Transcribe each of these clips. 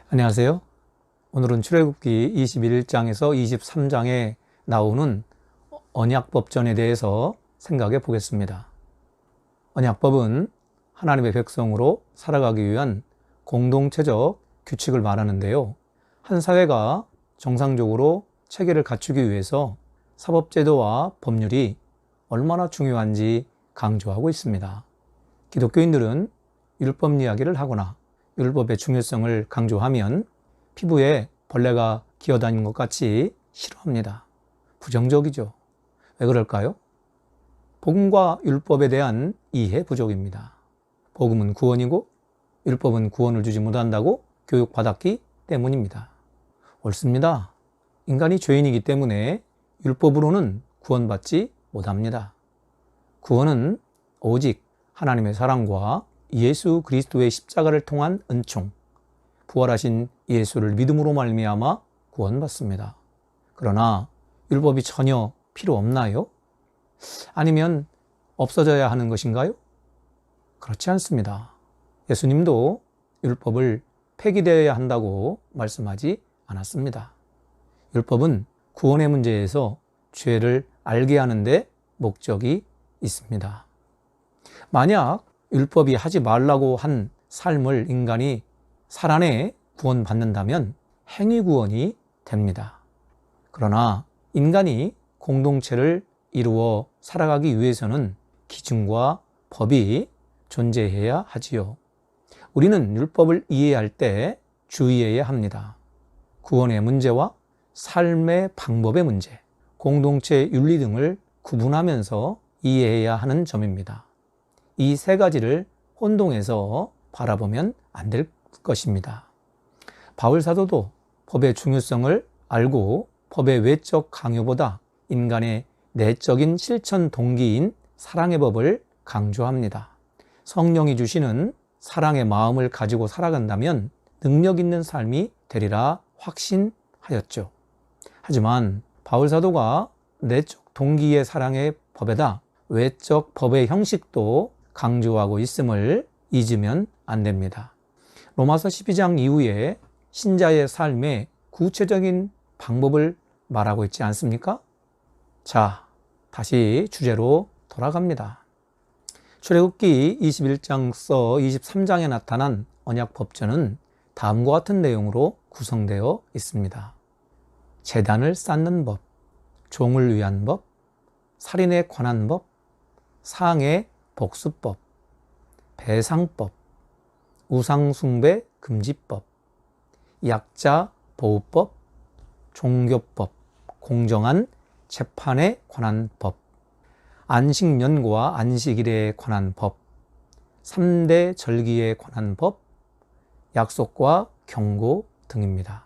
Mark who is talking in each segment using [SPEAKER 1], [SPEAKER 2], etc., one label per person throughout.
[SPEAKER 1] 안녕하세요. 오늘은 출애굽기 21장에서 23장에 나오는 언약법전에 대해서 생각해 보겠습니다. 언약법은 하나님의 백성으로 살아가기 위한 공동체적 규칙을 말하는데요. 한 사회가 정상적으로 체계를 갖추기 위해서 사법제도와 법률이 얼마나 중요한지 강조하고 있습니다. 기독교인들은 율법 이야기를 하거나 율법의 중요성을 강조하면 피부에 벌레가 기어다니는 것 같이 싫어합니다. 부정적이죠. 왜 그럴까요? 복음과 율법에 대한 이해 부족입니다. 복음은 구원이고 율법은 구원을 주지 못한다고 교육받았기 때문입니다. 옳습니다. 인간이 죄인이기 때문에 율법으로는 구원받지 못합니다. 구원은 오직 하나님의 사랑과 예수 그리스도의 십자가를 통한 은총, 부활하신 예수를 믿음으로 말미암아 구원받습니다. 그러나 율법이 전혀 필요 없나요? 아니면 없어져야 하는 것인가요? 그렇지 않습니다. 예수님도 율법을 폐기되어야 한다고 말씀하지 않았습니다. 율법은 구원의 문제에서 죄를 알게 하는 데 목적이 있습니다. 만약 율법이 하지 말라고 한 삶을 인간이 살아내 구원받는다면 행위구원이 됩니다. 그러나 인간이 공동체를 이루어 살아가기 위해서는 기준과 법이 존재해야 하지요. 우리는 율법을 이해할 때 주의해야 합니다. 구원의 문제와 삶의 방법의 문제, 공동체 윤리 등을 구분하면서 이해해야 하는 점입니다. 이 세 가지를 혼동해서 바라보면 안 될 것입니다. 바울 사도도 법의 중요성을 알고 법의 외적 강요보다 인간의 내적인 실천 동기인 사랑의 법을 강조합니다. 성령이 주시는 사랑의 마음을 가지고 살아간다면 능력 있는 삶이 되리라 확신하였죠. 하지만 바울 사도가 내적 동기의 사랑의 법에다 외적 법의 형식도 강조하고 있음을 잊으면 안 됩니다. 로마서 12장 이후에 신자의 삶의 구체적인 방법을 말하고 있지 않습니까? 자, 다시 주제로 돌아갑니다. 출애굽기 21장서 23장에 나타난 언약법전은 다음과 같은 내용으로 구성되어 있습니다. 제단을 쌓는 법, 종을 위한 법, 살인에 관한 법, 상해 복수법, 배상법, 우상숭배 금지법, 약자 보호법, 종교법, 공정한 재판에 관한 법, 안식년과 안식일에 관한 법, 3대 절기에 관한 법, 약속과 경고 등입니다.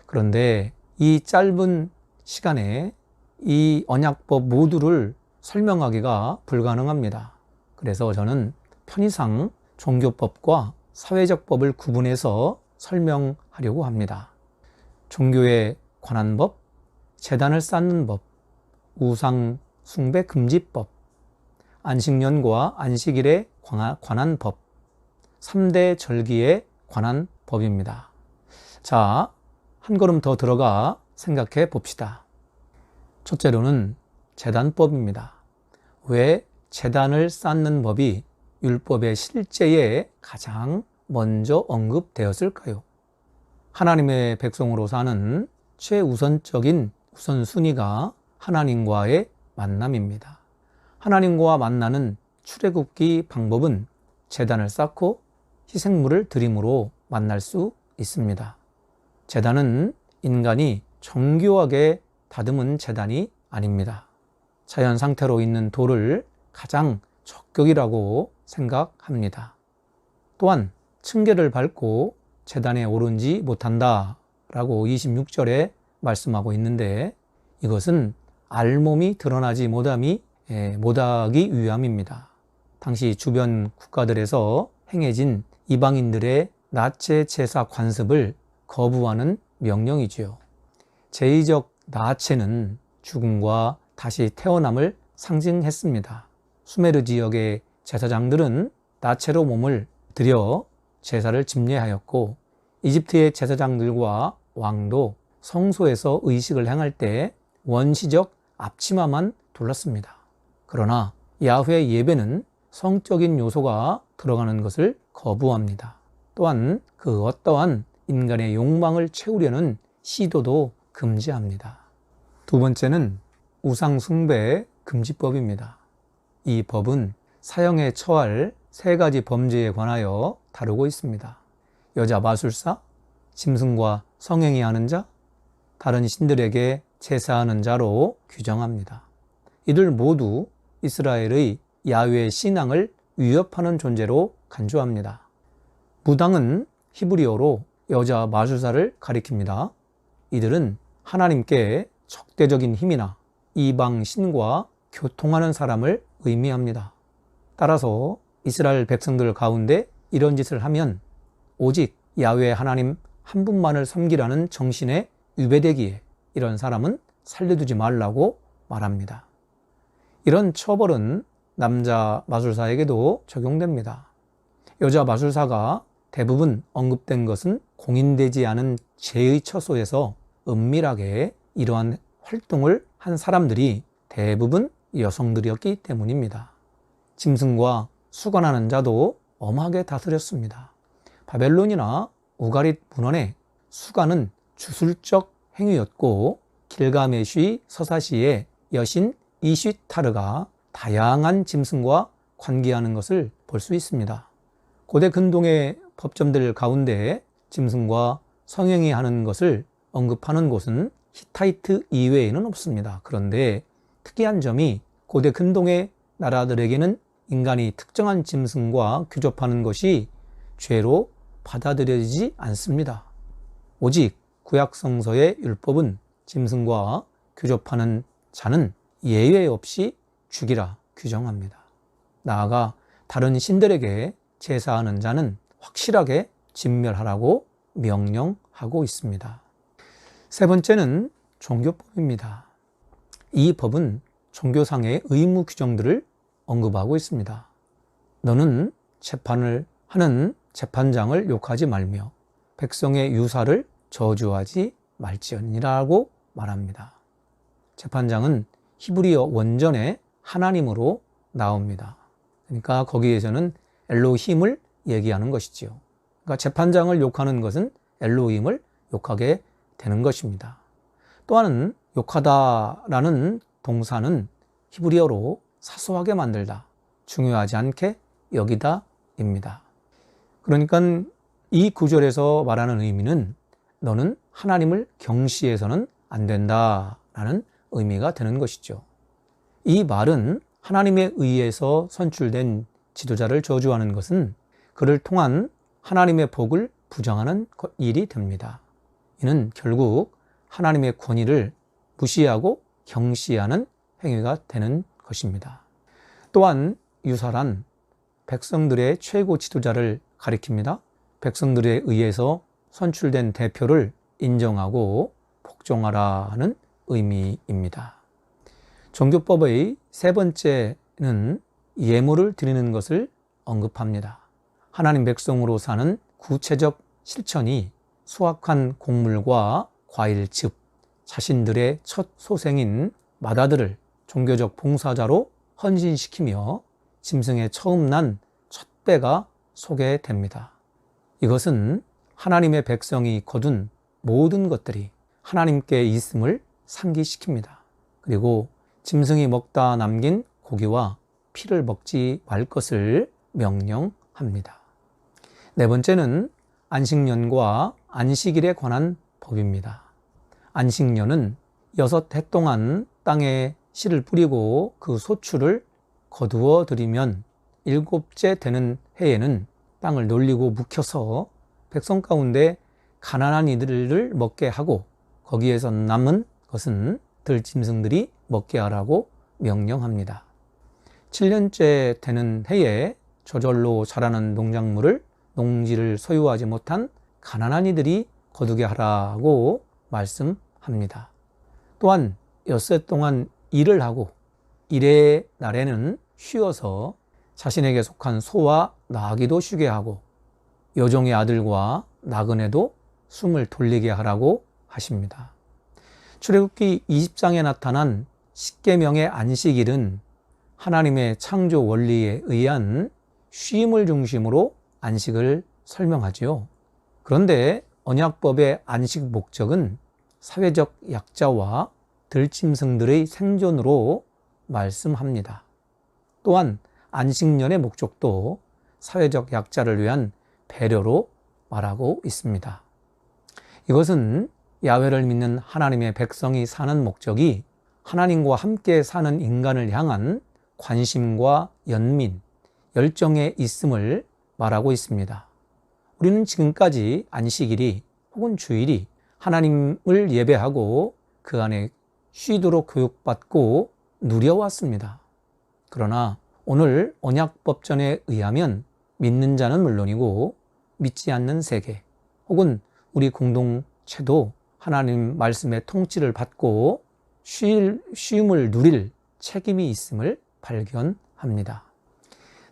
[SPEAKER 1] 그런데 이 짧은 시간에 이 언약법 모두를 설명하기가 불가능합니다. 그래서 저는 편의상 종교법과 사회적 법을 구분해서 설명하려고 합니다. 종교에 관한 법, 제단을 쌓는 법, 우상 숭배 금지법, 안식년과 안식일에 관한 법, 3대 절기에 관한 법입니다. 자, 한 걸음 더 들어가 생각해 봅시다. 첫째로는 제단법입니다. 왜 제단을 쌓는 법이 율법의 실제에 가장 먼저 언급되었을까요? 하나님의 백성으로 사는 최우선적인 우선순위가 하나님과의 만남입니다. 하나님과 만나는 출애굽기 방법은 제단을 쌓고 희생물을 드림으로 만날 수 있습니다. 제단은 인간이 정교하게 다듬은 제단이 아닙니다. 자연 상태로 있는 돌을 가장 적격이라고 생각합니다. 또한 층계를 밟고 제단에 오르지 못한다 라고 26절에 말씀하고 있는데 이것은 알몸이 드러나지 못하기 위함입니다. 당시 주변 국가들에서 행해진 이방인들의 나체 제사 관습을 거부하는 명령이지요. 제의적 나체는 죽음과 다시 태어남을 상징했습니다. 수메르 지역의 제사장들은 나체로 몸을 들여 제사를 집례하였고 이집트의 제사장들과 왕도 성소에서 의식을 행할 때 원시적 앞치마만 둘렀습니다. 그러나 야훼 예배는 성적인 요소가 들어가는 것을 거부합니다. 또한 그 어떠한 인간의 욕망을 채우려는 시도도 금지합니다. 두 번째는 우상 숭배 금지법입니다. 이 법은 사형에 처할 세 가지 범죄에 관하여 다루고 있습니다. 여자 마술사, 짐승과 성행위 하는 자, 다른 신들에게 제사하는 자로 규정합니다. 이들 모두 이스라엘의 야훼 신앙을 위협하는 존재로 간주합니다. 무당은 히브리어로 여자 마술사를 가리킵니다. 이들은 하나님께 적대적인 힘이나 이방 신과 교통하는 사람을 의미합니다. 따라서 이스라엘 백성들 가운데 이런 짓을 하면 오직 야훼 하나님 한 분만을 섬기라는 정신에 유배되기에 이런 사람은 살려두지 말라고 말합니다. 이런 처벌은 남자 마술사에게도 적용됩니다. 여자 마술사가 대부분 언급된 것은 공인되지 않은 죄의 처소에서 은밀하게 이러한 활동을 한 사람들이 대부분 여성들이었기 때문입니다. 짐승과 수관하는 자도 엄하게 다스렸습니다. 바벨론이나 우가릿 문헌에 수관은 주술적 행위였고 길가메시 서사시의 여신 이쉿타르가 다양한 짐승과 관계하는 것을 볼 수 있습니다. 고대 근동의 법점들 가운데 짐승과 성행위 하는 것을 언급하는 곳은 히타이트 이외에는 없습니다. 그런데 특이한 점이 고대 근동의 나라들에게는 인간이 특정한 짐승과 규접하는 것이 죄로 받아들여지지 않습니다. 오직 구약성서의 율법은 짐승과 규접하는 자는 예외 없이 죽이라 규정합니다. 나아가 다른 신들에게 제사하는 자는 확실하게 진멸하라고 명령하고 있습니다. 세 번째는 종교법입니다. 이 법은 종교상의 의무 규정들을 언급하고 있습니다. 너는 재판을 하는 재판장을 욕하지 말며 백성의 유사를 저주하지 말지어니라고 말합니다. 재판장은 히브리어 원전에 하나님으로 나옵니다. 그러니까 거기에서는 엘로힘을 얘기하는 것이지요. 그러니까 재판장을 욕하는 것은 엘로힘을 욕하게 되는 것입니다. 또한 욕하다라는 동사는 히브리어로 사소하게 만들다, 중요하지 않게 여기다입니다. 그러니까 이 구절에서 말하는 의미는 너는 하나님을 경시해서는 안 된다라는 의미가 되는 것이죠. 이 말은 하나님에 의해서 선출된 지도자를 저주하는 것은 그를 통한 하나님의 복을 부정하는 일이 됩니다. 이는 결국 하나님의 권위를 무시하고 경시하는 행위가 되는 것입니다. 또한 유사란 백성들의 최고 지도자를 가리킵니다. 백성들에 의해서 선출된 대표를 인정하고 복종하라는 의미입니다. 종교법의 세 번째는 예물을 드리는 것을 언급합니다. 하나님 백성으로 사는 구체적 실천이 수확한 곡물과 과일, 즙, 자신들의 첫 소생인 마다들을 종교적 봉사자로 헌신시키며 짐승의 처음 난 첫 배가 소개됩니다. 이것은 하나님의 백성이 거둔 모든 것들이 하나님께 있음을 상기시킵니다. 그리고 짐승이 먹다 남긴 고기와 피를 먹지 말 것을 명령합니다. 네 번째는 안식년과 안식일에 관한 법입니다. 안식년은 6해 동안 땅에 씨를 뿌리고 그 소출을 거두어 들이면 7째 되는 해에는 땅을 놀리고 묵혀서 백성 가운데 가난한 이들을 먹게 하고 거기에서 남은 것은 들짐승들이 먹게 하라고 명령합니다. 7년째 되는 해에 저절로 자라는 농작물을 농지를 소유하지 못한 가난한 이들이 거두게 하라고 말씀합니다. 또한 6해 동안 일을 하고 1의 날에는 쉬어서 자신에게 속한 소와 나귀도 쉬게 하고 여종의 아들과 나그네도 숨을 돌리게 하라고 하십니다. 출애굽기 20장에 나타난 십계명의 안식일은 하나님의 창조 원리에 의한 쉼을 중심으로 안식을 설명하지요. 그런데 언약법의 안식 목적은 사회적 약자와 들짐승들의 생존으로 말씀합니다. 또한 안식년의 목적도 사회적 약자를 위한 배려로 말하고 있습니다. 이것은 야훼를 믿는 하나님의 백성이 사는 목적이 하나님과 함께 사는 인간을 향한 관심과 연민, 열정에 있음을 말하고 있습니다. 우리는 지금까지 안식일이 혹은 주일이 하나님을 예배하고 그 안에 쉬도록 교육받고 누려왔습니다. 그러나 오늘 언약법전에 의하면 믿는 자는 물론이고 믿지 않는 세계 혹은 우리 공동체도 하나님 말씀의 통치를 받고 쉼을 누릴 책임이 있음을 발견합니다.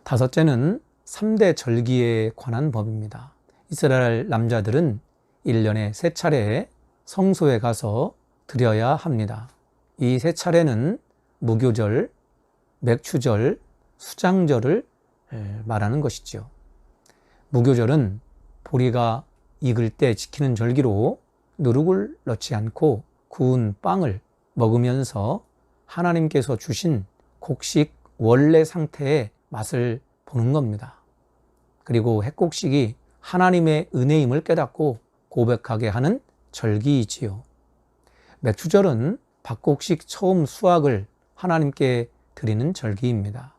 [SPEAKER 1] 다섯째는 3대 절기에 관한 법입니다. 이스라엘 남자들은 1년에 3차례 성소에 가서 드려야 합니다. 이 3차례는 무교절, 맥추절, 수장절을 말하는 것이죠. 무교절은 보리가 익을 때 지키는 절기로 누룩을 넣지 않고 구운 빵을 먹으면서 하나님께서 주신 곡식 원래 상태의 맛을 보는 겁니다. 그리고 핵곡식이 하나님의 은혜임을 깨닫고 고백하게 하는 절기이지요. 맥추절은 밭곡식 처음 수확을 하나님께 드리는 절기입니다.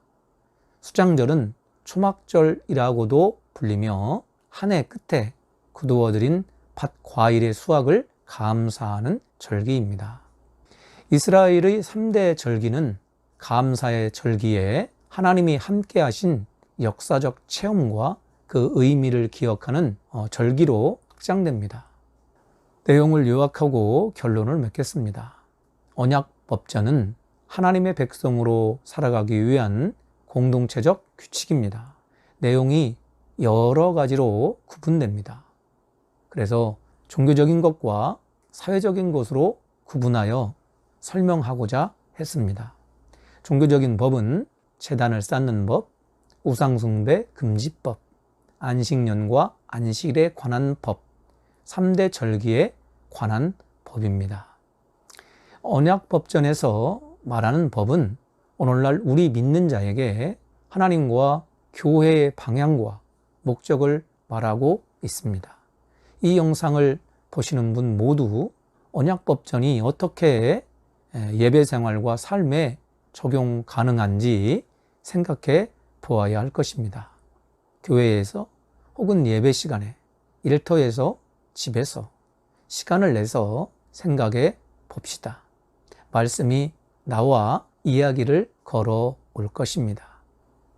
[SPEAKER 1] 수장절은 초막절이라고도 불리며 한 해 끝에 거두어들인 밭 과일의 수확을 감사하는 절기입니다. 이스라엘의 3대 절기는 감사의 절기에 하나님이 함께 하신 역사적 체험과 그 의미를 기억하는 절기로 확장됩니다. 내용을 요약하고 결론을 맺겠습니다. 언약법전은 하나님의 백성으로 살아가기 위한 공동체적 규칙입니다. 내용이 여러 가지로 구분됩니다. 그래서 종교적인 것과 사회적인 것으로 구분하여 설명하고자 했습니다. 종교적인 법은 제단을 쌓는 법, 우상숭배 금지법, 안식년과 안식일에 관한 법, 3대 절기에 관한 법입니다. 언약법전에서 말하는 법은 오늘날 우리 믿는 자에게 하나님과 교회의 방향과 목적을 말하고 있습니다. 이 영상을 보시는 분 모두 언약법전이 어떻게 예배 생활과 삶에 적용 가능한지 생각해 보아야 할 것입니다. 교회에서 혹은 예배 시간에, 일터에서, 집에서 시간을 내서 생각해 봅시다. 말씀이 나와 이야기를 걸어올 것입니다.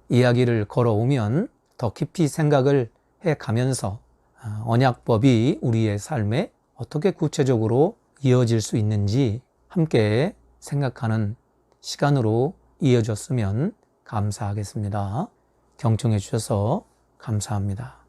[SPEAKER 1] 이야기를 걸어오면 더 깊이 생각을 해가면서 언약법이 우리의 삶에 어떻게 구체적으로 이어질 수 있는지 함께 생각하는 시간으로 이어졌으면 감사하겠습니다. 경청해 주셔서 감사합니다.